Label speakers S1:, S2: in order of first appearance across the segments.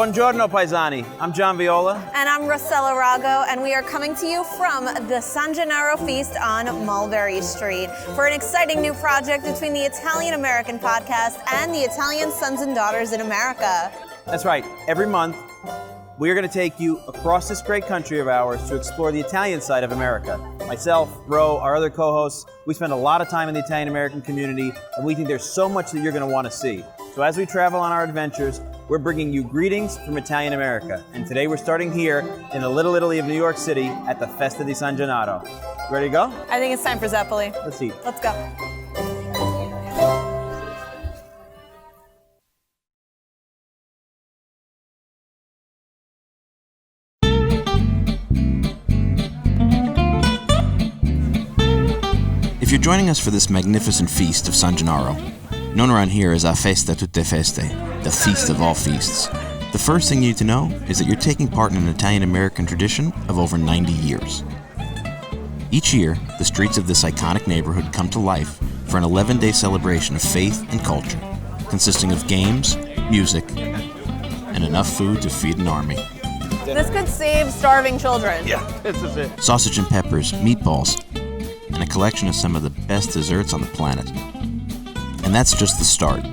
S1: Buongiorno, paesani. I'm John Viola.
S2: And I'm Rossella Rago, and we are coming to you from the San Gennaro feast on Mulberry Street for an exciting new project between the Italian-American podcast and the Italian Sons and Daughters in America.
S1: That's right. Every month, we are going to take you across this great country of ours to explore the Italian side of America. Myself, Ro, our other co-hosts, we spend a lot of time in the Italian-American community, and we think there's so much that you're going to want to see. So as we travel on our adventures, we're bringing you greetings from Italian America. And today we're starting here in the Little Italy of New York City at the Festa di San Gennaro. Ready to go?
S2: I think it's time for Zeppeli.
S1: Let's eat.
S2: Let's go.
S3: If you're joining us for this magnificent feast of San Gennaro, known around here as Ffeste, tutte, the feast of all feasts, the first thing you need to know is that you're taking part in an Italian-American tradition of over 90 years. Each year, the streets of this iconic neighborhood come to life for an 11-day celebration of faith and culture, consisting of games, music, and enough food to feed an army.
S2: This could save starving children.
S1: Yeah, this is it.
S3: Sausage and peppers, meatballs, and a collection of some of the best desserts on the planet. And that's just the start.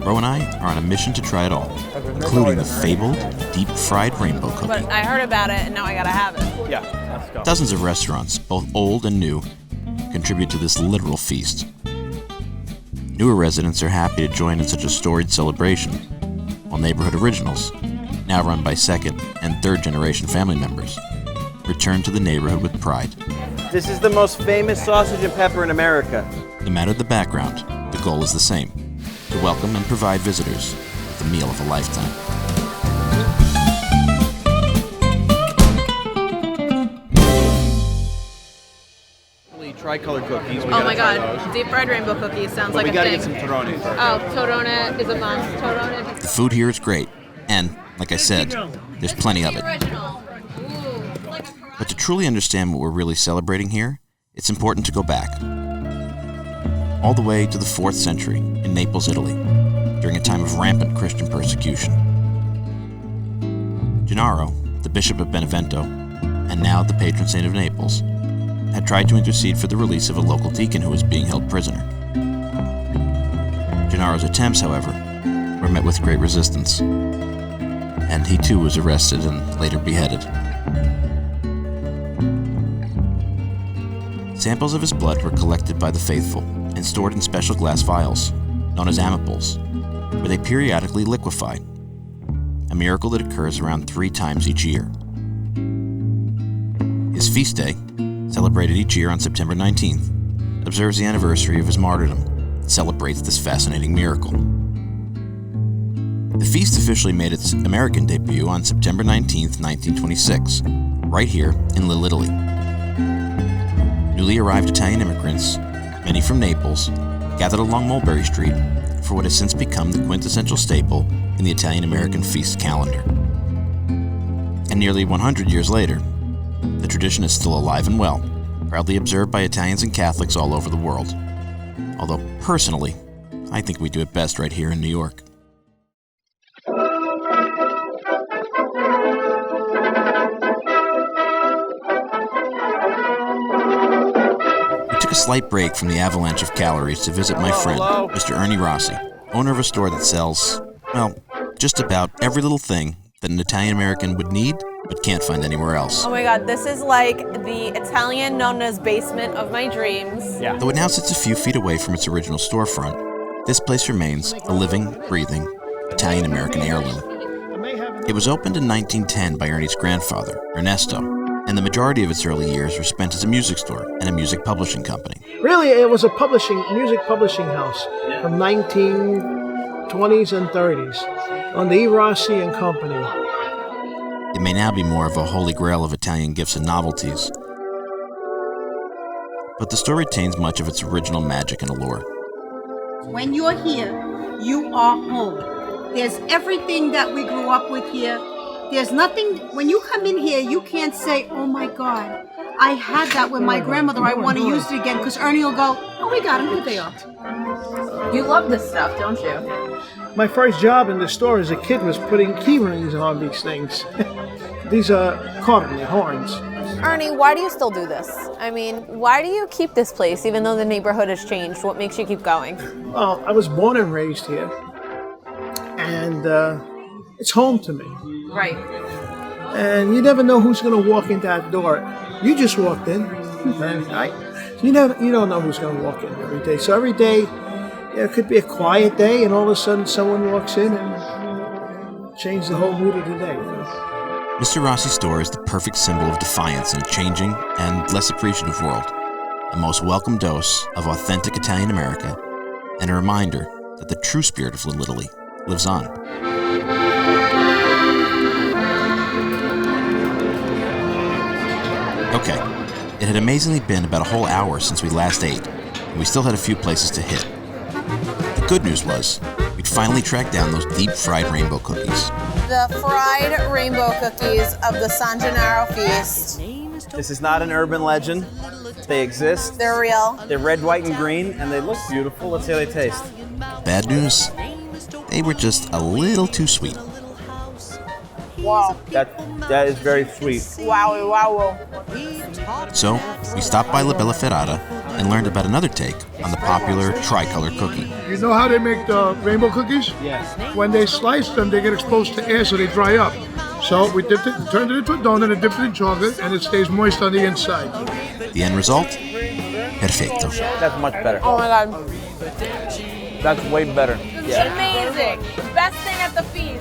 S3: Ro and I are on a mission to try it all, including the fabled deep-fried rainbow cookie.
S2: But I heard about it, and now I gotta have it.
S1: Yeah, let's go.
S3: Dozens of restaurants, both old and new, contribute to this literal feast. Newer residents are happy to join in such a storied celebration, while neighborhood originals, now run by second and third generation family members, return to the neighborhood with pride.
S1: This is the most famous sausage and pepper in America.
S3: No matter the background, the goal is the same: to welcome and provide visitors with the meal of a lifetime.
S1: Tri-colored cookies.
S2: Oh my god, deep fried rainbow cookies sounds like a thing.
S1: We gotta get some torrone first.
S2: Oh, torrone is a must. Torrone.
S3: The food here is great, and, like I said, there's plenty of it. But to truly understand what we're really celebrating here, it's important to go back. All the way to the 4th century in Naples, Italy, during a time of rampant Christian persecution. Gennaro, the Bishop of Benevento, and now the patron saint of Naples, had tried to intercede for the release of a local deacon who was being held prisoner. Gennaro's attempts, however, were met with great resistance, and he too was arrested and later beheaded. Samples of his blood were collected by the faithful and stored in special glass vials, known as amipoles, where they periodically liquefy, a miracle that occurs around 3 times each year. His feast day, celebrated each year on September 19th, observes the anniversary of his martyrdom and celebrates this fascinating miracle. The feast officially made its American debut on September 19th, 1926, right here in Little Italy. Newly arrived Italian immigrants, many from Naples, gathered along Mulberry Street for what has since become the quintessential staple in the Italian-American feast calendar. And nearly 100 years later, the tradition is still alive and well, proudly observed by Italians and Catholics all over the world. Although, personally, I think we do it best right here in New York. We took a slight break from the avalanche of calories to visit my friend, Mr. Ernie Rossi, owner of a store that sells, well, just about every little thing that an Italian-American would need but can't find anywhere else.
S2: Oh my god, this is like the Italian nonna's basement of my dreams.
S1: Yeah.
S3: Though it now sits a few feet away from its original storefront, this place remains a living, breathing Italian-American heirloom. It was opened in 1910 by Ernie's grandfather, Ernesto, and the majority of its early years were spent as a music store and a music publishing company.
S4: Really, it was a music publishing house from 1920s and 30s on the E. Rossi and Company.
S3: It may now be more of a holy grail of Italian gifts and novelties, but the store retains much of its original magic and allure.
S5: When you're here, you are home. There's everything that we grew up with here, There's nothing, when you come in here, you can't say, oh my God, I had that with my grandmother, I want to use it again, because Ernie will go, oh, we got them, here they are.
S2: You love this stuff, don't you?
S4: My first job in the store as a kid was putting key rings on these things. These are corny, horns.
S2: Ernie, why do you still do this? I mean, why do you keep this place even though the neighborhood has changed? What makes you keep going?
S4: Well, I was born and raised here, and it's home to me.
S2: Right.
S4: And you never know who's going to walk in that door. You just walked in, and you don't know who's going to walk in every day. So every day, it could be a quiet day, and all of a sudden someone walks in and changes the whole mood of the day.
S3: Mr. Rossi's store is the perfect symbol of defiance in a changing and less appreciative world, a most welcome dose of authentic Italian America, and a reminder that the true spirit of Little Italy lives on. Okay, it had amazingly been about a whole hour since we last ate, and we still had a few places to hit. The good news was, we'd finally tracked down those deep-fried rainbow cookies.
S2: The fried rainbow cookies of the San Gennaro feast.
S1: This is not an urban legend. They exist.
S2: They're real.
S1: They're red, white, and green, and they look beautiful. Let's see how they taste.
S3: Bad news? They were just a little too sweet.
S2: Wow.
S1: That is very sweet.
S2: Wow, wow.
S3: So, we stopped by La Bella Ferrata and learned about another take on the popular tricolor cookie.
S6: You know how they make the rainbow cookies?
S1: Yes.
S6: When they slice them, they get exposed to air, so they dry up. So we turned it into a donut and dipped it in chocolate, and it stays moist on the inside.
S3: The end result? Perfecto.
S1: That's much better.
S2: Oh my God.
S1: That's way better. Yeah.
S2: Amazing. Best thing at the feast.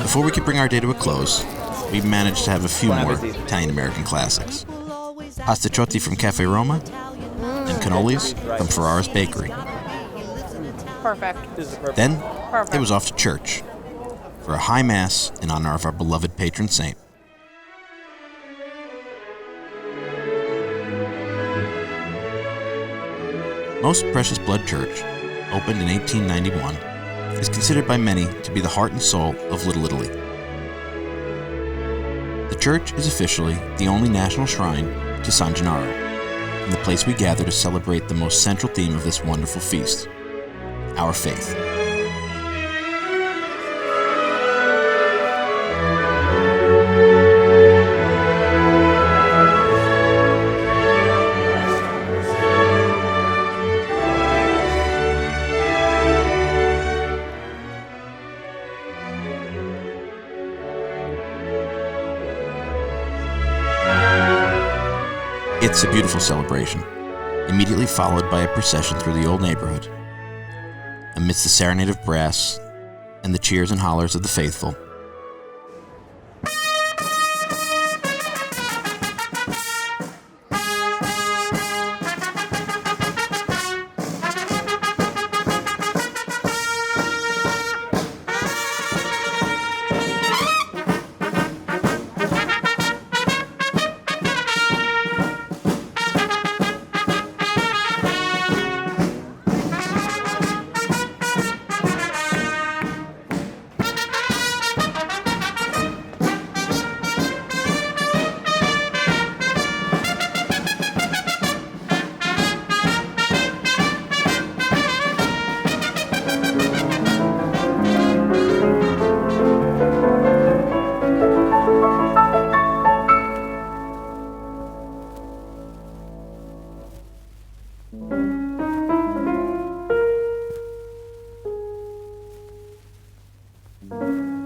S3: Before we could bring our day to a close, we managed to have a few more Italian-American classics. Pasticcioti from Cafe Roma, and cannolis from Ferrara's Bakery.
S2: Perfect.
S3: Then, it was off to church for a high mass in honor of our beloved patron saint. Most Precious Blood Church, opened in 1891, is considered by many to be the heart and soul of Little Italy. The church is officially the only national shrine to San Gennaro, and the place we gather to celebrate the most central theme of this wonderful feast, our faith. It's a beautiful celebration, immediately followed by a procession through the old neighborhood. Amidst the serenade of brass and the cheers and hollers of the faithful,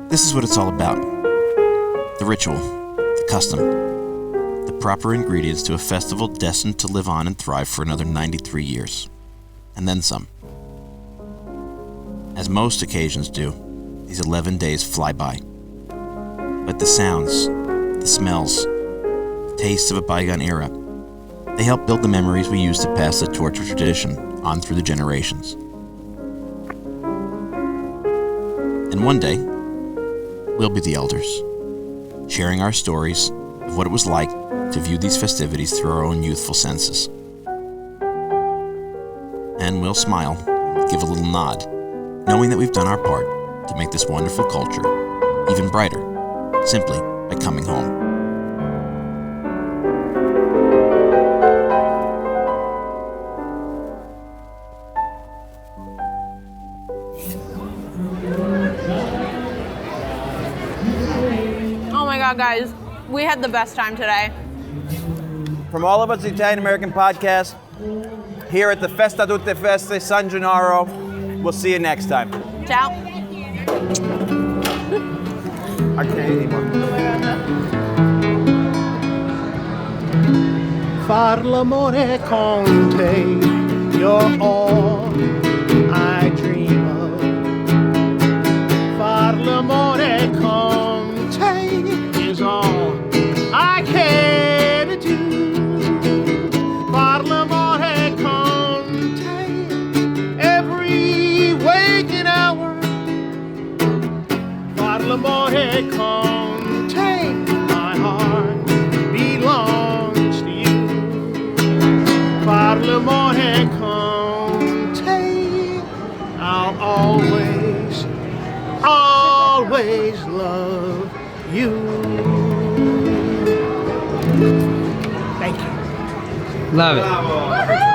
S3: this is what it's all about. The ritual, the custom, the proper ingredients to a festival destined to live on and thrive for another 93 years. And then some. As most occasions do, these 11 days fly by. But the sounds, the smells, the tastes of a bygone era, they help build the memories we use to pass the torch of tradition on through the generations. And one day, we'll be the elders, sharing our stories of what it was like to view these festivities through our own youthful senses. And we'll smile, give a little nod, knowing that we've done our part to make this wonderful culture even brighter, simply by coming home.
S2: Oh my God, guys, we had the best time today.
S1: From all of us, the Italian American podcast, here at the Festa Tutte Feste, San Gennaro. We'll see you next time.
S2: Ciao.
S1: I can't anymore.
S4: Far l'amore con te, you're all I dream of. Far l'amore con te is all I care to do. Far l'amore con te, every waking hour. Far l'amore con te, my heart belongs to you. Far l'amore con te, I'll always, always love you. Thank you.
S7: Love it.
S1: Bravo.